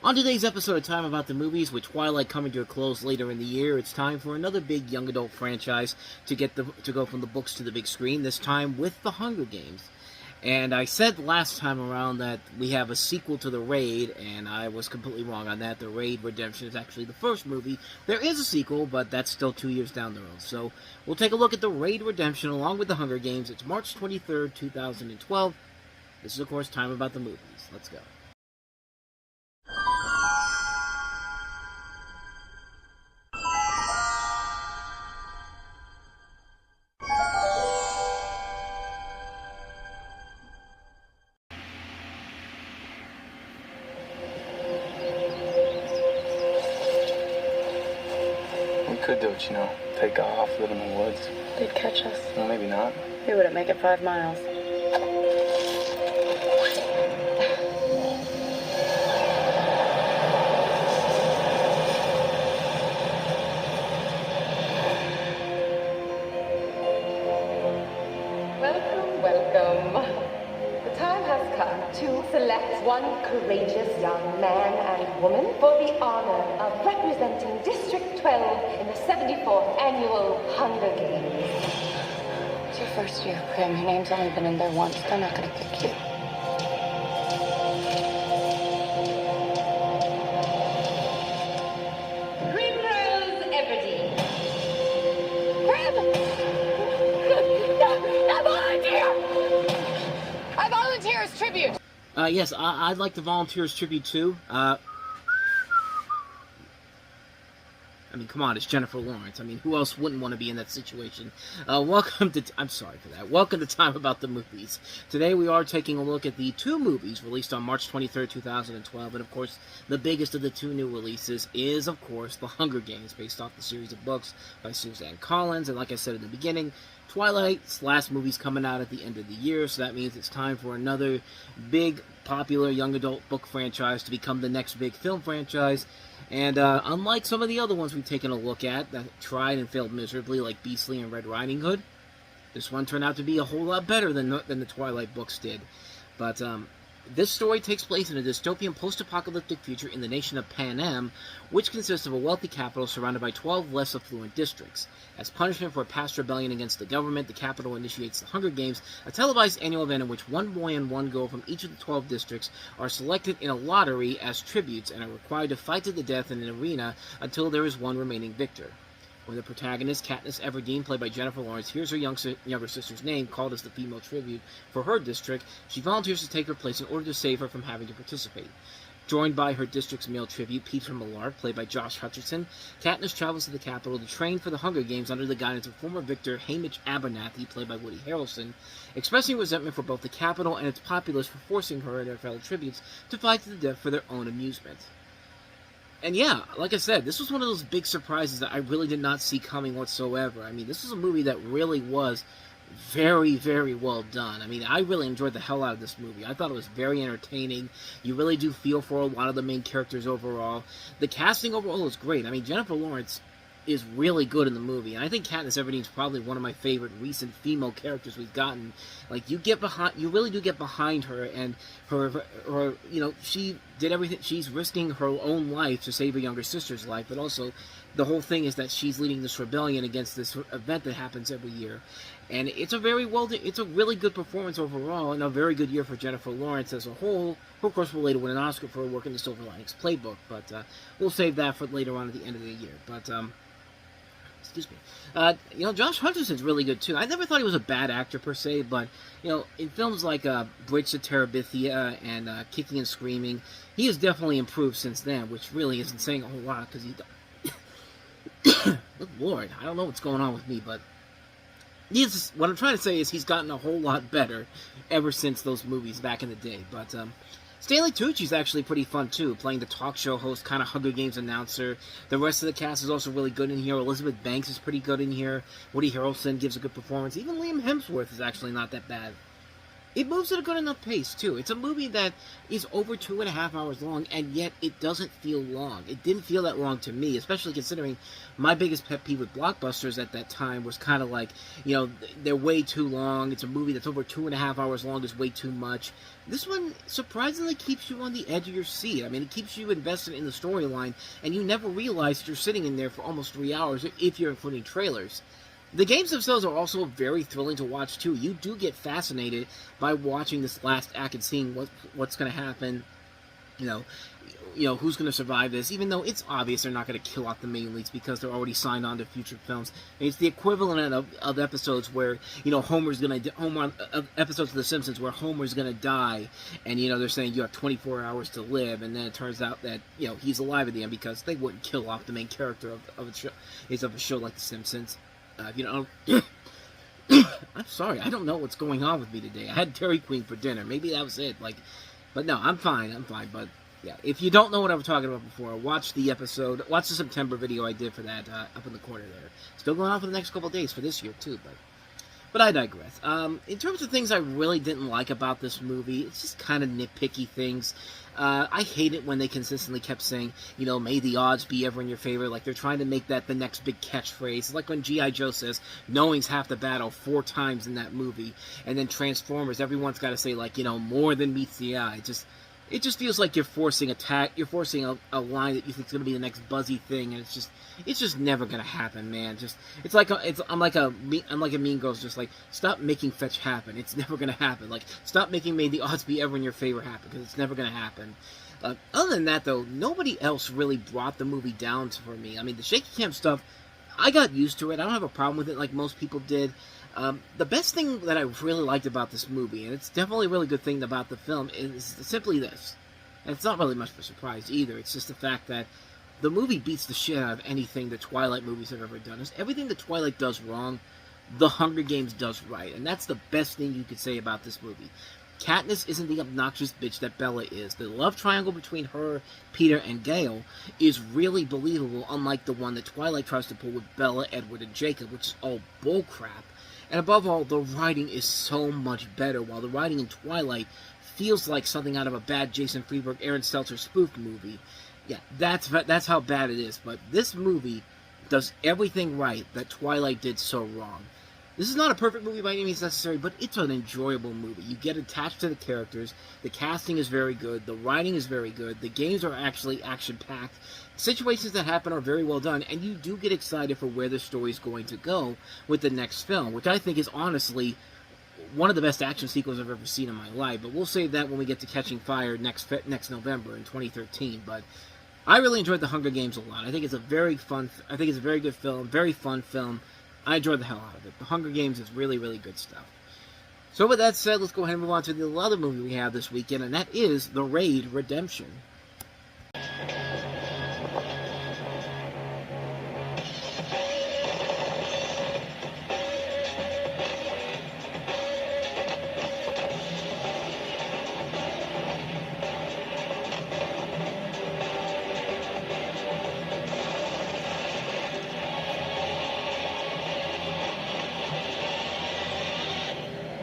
On today's episode of Time About the Movies, with Twilight coming to a close later in the year, it's time for another big young adult franchise to go from the books to the big screen, this time with The Hunger Games. And I said last time around that we have a sequel to The Raid, and I was completely wrong on that. The Raid Redemption is actually the first movie. There is a sequel, but that's still 2 years down the road. So we'll take a look at The Raid Redemption along with The Hunger Games. It's March 23rd, 2012. This is, of course, Time About the Movies. Let's go. Could do it, take off, live in the woods. They'd catch us. Well, maybe not. We wouldn't make it 5 miles. Welcome, welcome. The time has come to select one courageous young man and woman for the honor of representing District 12 in the 74th Annual Hunger Games. It's your first year, Prim. Your name's only been in there once. They're not gonna pick you. Primrose Everdeen. Prim! I volunteer! I volunteer as tribute! Yes, I'd like to volunteer as tribute too. I mean, come on, it's Jennifer Lawrence. I mean, who else wouldn't want to be in that situation? Welcome to... I'm sorry for that. Welcome to Time About the Movies. Today we are taking a look at the 2 movies released on March 23rd, 2012. And, of course, the biggest of the 2 new releases is, of course, The Hunger Games, based off the series of books by Suzanne Collins. And like I said in the beginning, Twilight's last movie's coming out at the end of the year, so that means it's time for another big, popular young adult book franchise to become the next big film franchise. And unlike some of the other ones we've taken a look at that tried and failed miserably, like Beastly and Red Riding Hood, this one turned out to be a whole lot better than the Twilight books did. But this story takes place in a dystopian post-apocalyptic future in the nation of Panem, which consists of a wealthy capital surrounded by 12 less affluent districts. As punishment for a past rebellion against the government, the capital initiates the Hunger Games, a televised annual event in which one boy and one girl from each of the 12 districts are selected in a lottery as tributes and are required to fight to the death in an arena until there is one remaining victor. When the protagonist, Katniss Everdeen, played by Jennifer Lawrence, hears her younger sister's name called as the female tribute for her district, she volunteers to take her place in order to save her from having to participate. Joined by her district's male tribute, Peter Millard, played by Josh Hutcherson, Katniss travels to the capital to train for the Hunger Games under the guidance of former victor Hamish Abernathy, played by Woody Harrelson, expressing resentment for both the capital and its populace for forcing her and her fellow tributes to fight to the death for their own amusement. And yeah, like I said, this was one of those big surprises that I really did not see coming whatsoever. I mean, this was a movie that really was very, very well done. I mean, I really enjoyed the hell out of this movie. I thought it was very entertaining. You really do feel for a lot of the main characters overall. The casting overall is great. I mean, Jennifer Lawrence is really good in the movie, and I think Katniss Everdeen is probably one of my favorite recent female characters we've gotten. Like, you really do get behind her, and her, she did everything. She's risking her own life to save her younger sister's life, but also the whole thing is that she's leading this rebellion against this event that happens every year. And it's a really good performance overall, and a very good year for Jennifer Lawrence as a whole, who of course will later win an Oscar for her work in the Silver Linings Playbook, but we'll save that for later on at the end of the year. But excuse me. Josh Hutcherson's really good too. I never thought he was a bad actor per se, but in films like Bridge to Terabithia and Kicking and Screaming, he has definitely improved since then, which really isn't saying a whole lot because he. Good Lord, I don't know what's going on with me, but what I'm trying to say is he's gotten a whole lot better ever since those movies back in the day. But Stanley Tucci's actually pretty fun too, playing the talk show host, kind of Hunger Games announcer. The rest of the cast is also really good in here. Elizabeth Banks is pretty good in here. Woody Harrelson gives a good performance. Even Liam Hemsworth is actually not that bad. It moves at a good enough pace, too. It's a movie that is over 2.5 hours long, and yet it doesn't feel long. It didn't feel that long to me, especially considering my biggest pet peeve with blockbusters at that time was kind of like, you know, they're way too long. It's a movie that's over 2.5 hours long is way too much. This one surprisingly keeps you on the edge of your seat. I mean, it keeps you invested in the storyline, and you never realize that you're sitting in there for almost 3 hours, if you're including trailers. The games themselves are also very thrilling to watch, too. You do get fascinated by watching this last act and seeing what's going to happen, you know, who's going to survive this, even though it's obvious they're not going to kill off the main leads because they're already signed on to future films. It's the equivalent of episodes where, you know, episodes of The Simpsons where Homer's going to die, and, you know, they're saying you have 24 hours to live, and then it turns out that, you know, he's alive at the end because they wouldn't kill off the main character of a show like The Simpsons. You know, I'm sorry, I don't know what's going on with me today. I had Dairy Queen for dinner. Maybe that was it. But no, I'm fine. But yeah, if you don't know what I was talking about before, watch the September video I did for that up in the corner there. Still going on for the next couple of days for this year too, but I digress. In terms of things I really didn't like about this movie, it's just kind of nitpicky things. I hate it when they consistently kept saying, you know, may the odds be ever in your favor. Like, they're trying to make that the next big catchphrase. It's like when G.I. Joe says, knowing's half the battle 4 times in that movie. And then Transformers, everyone's got to say, like, you know, more than meets the eye. It just feels like you're forcing a line that you think is going to be the next buzzy thing, and it's just never going to happen, man. I'm like a Mean Girls, just like, stop making fetch happen. It's never going to happen. Like, stop making may the odds be ever in your favor happen, because it's never going to happen. Other than that, though, nobody else really brought the movie down for me. I mean, the shaky cam stuff, I got used to it. I don't have a problem with it like most people did. The best thing that I really liked about this movie, and it's definitely a really good thing about the film, is simply this. And it's not really much of a surprise either. It's just the fact that the movie beats the shit out of anything the Twilight movies have ever done. It's everything the Twilight does wrong, the Hunger Games does right. And that's the best thing you could say about this movie. Katniss isn't the obnoxious bitch that Bella is. The love triangle between her, Peter, and Gale is really believable, unlike the one that Twilight tries to pull with Bella, Edward, and Jacob, which is all bullcrap. And above all, the writing is so much better, while the writing in Twilight feels like something out of a bad Jason Freeberg, Aaron Stelter spoof movie. Yeah, that's how bad it is. But this movie does everything right that Twilight did so wrong. This is not a perfect movie by any means necessary, but it's an enjoyable movie. You get attached to the characters, the casting is very good, the writing is very good, the games are actually action-packed, situations that happen are very well done, and you do get excited for where the story is going to go with the next film, which I think is honestly one of the best action sequels I've ever seen in my life. But we'll save that when we get to Catching Fire next November in 2013. But I really enjoyed The Hunger Games a lot. I think it's a very good film, very fun film. I enjoyed the hell out of it. The Hunger Games is really, really good stuff. So with that said, let's go ahead and move on to the other movie we have this weekend, and that is The Raid Redemption.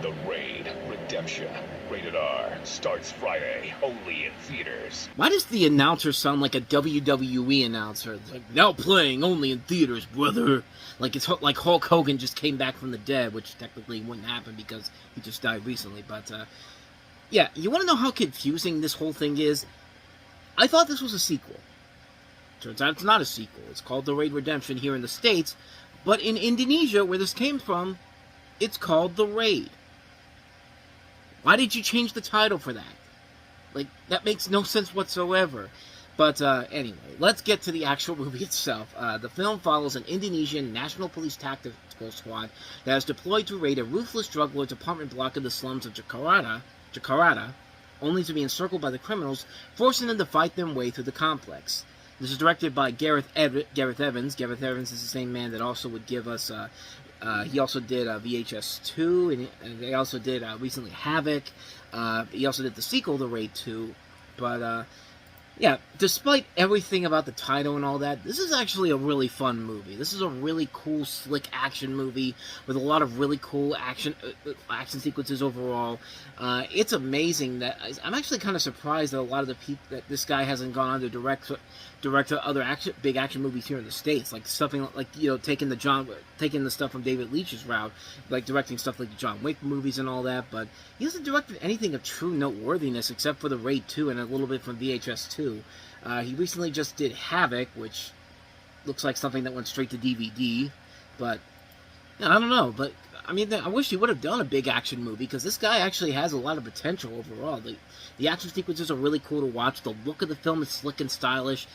The Raid Redemption, rated R, starts Friday, only in theaters. Why does the announcer sound like a WWE announcer? It's like, now playing only in theaters, brother. Like it's like Hulk Hogan just came back from the dead, which technically wouldn't happen because he just died recently. But, yeah, you want to know how confusing this whole thing is? I thought this was a sequel. Turns out it's not a sequel. It's called The Raid Redemption here in the States, but in Indonesia, where this came from, it's called The Raid. Why did you change the title for that? Like, that makes no sense whatsoever. But, anyway, let's get to the actual movie itself. The film follows an Indonesian National Police Tactical Squad that is deployed to raid a ruthless drug lord's apartment block in the slums of Jakarta, only to be encircled by the criminals, forcing them to fight their way through the complex. This is directed by Gareth Evans. Gareth Evans is the same man that also would give us... he also did VHS 2, and they also did recently Havoc. He also did the sequel, The Raid 2. But, Yeah, despite everything about the title and all that, this is actually a really fun movie. This is a really cool, slick action movie with a lot of really cool action sequences overall. It's amazing that I'm actually kind of surprised that a lot of the people that this guy hasn't gone on to direct other big action movies here in the States, like something like taking the stuff from David Leitch's route, like directing stuff like the John Wick movies and all that. But he hasn't directed anything of true noteworthiness except for the Raid 2 and a little bit from VHS 2. He recently just did Havoc, which looks like something that went straight to DVD, but I don't know. But I mean, I wish he would have done a big action movie, because this guy actually has a lot of potential overall. The action sequences are really cool to watch. The look of the film is slick and stylish.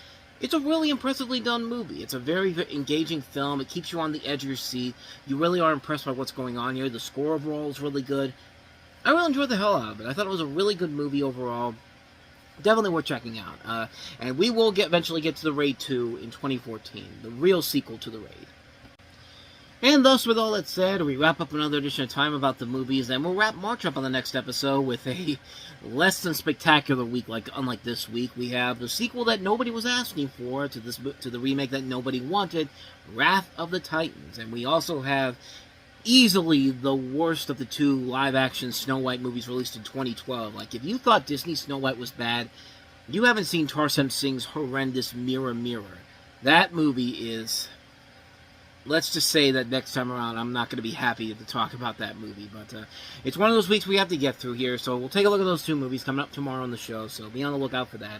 It's a really impressively done movie. It's a very engaging film. It keeps you on the edge of your seat. You really are impressed by what's going on here. The score overall is really good. I really enjoyed the hell out of it. I thought it was a really good movie overall. Definitely worth checking out. And we will eventually get to the Raid 2 in 2014, the real sequel to the Raid. And thus, with all that said, we wrap up another edition of Time About the Movies, and we'll wrap March up on the next episode with a less than spectacular week. Unlike this week, we have the sequel that nobody was asking for to the remake that nobody wanted, Wrath of the Titans. And we also have easily the worst of the two live-action Snow White movies released in 2012. Like, if you thought Disney's Snow White was bad, you haven't seen Tarsem Singh's horrendous Mirror Mirror. That movie is... Let's just say that next time around, I'm not going to be happy to talk about that movie. But it's one of those weeks we have to get through here, so we'll take a look at those two movies coming up tomorrow on the show, so be on the lookout for that.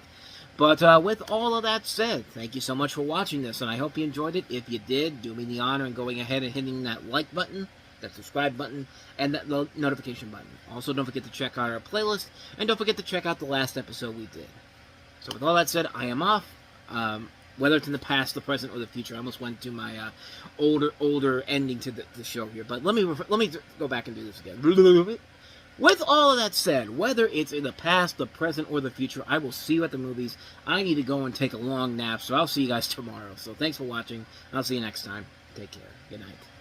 But with all of that said, thank you so much for watching this, and I hope you enjoyed it. If you did, do me the honor and going ahead and hitting that like button, that subscribe button, and that notification button. Also, don't forget to check out our playlist, and don't forget to check out the last episode we did. So with all that said, I am off. Whether it's in the past, the present, or the future. I almost went to my older ending to the show here, but let me go back and do this again. With all of that said, whether it's in the past, the present, or the future, I will see you at the movies. I need to go and take a long nap, so I'll see you guys tomorrow. So thanks for watching. I'll see you next time. Take care. Good night.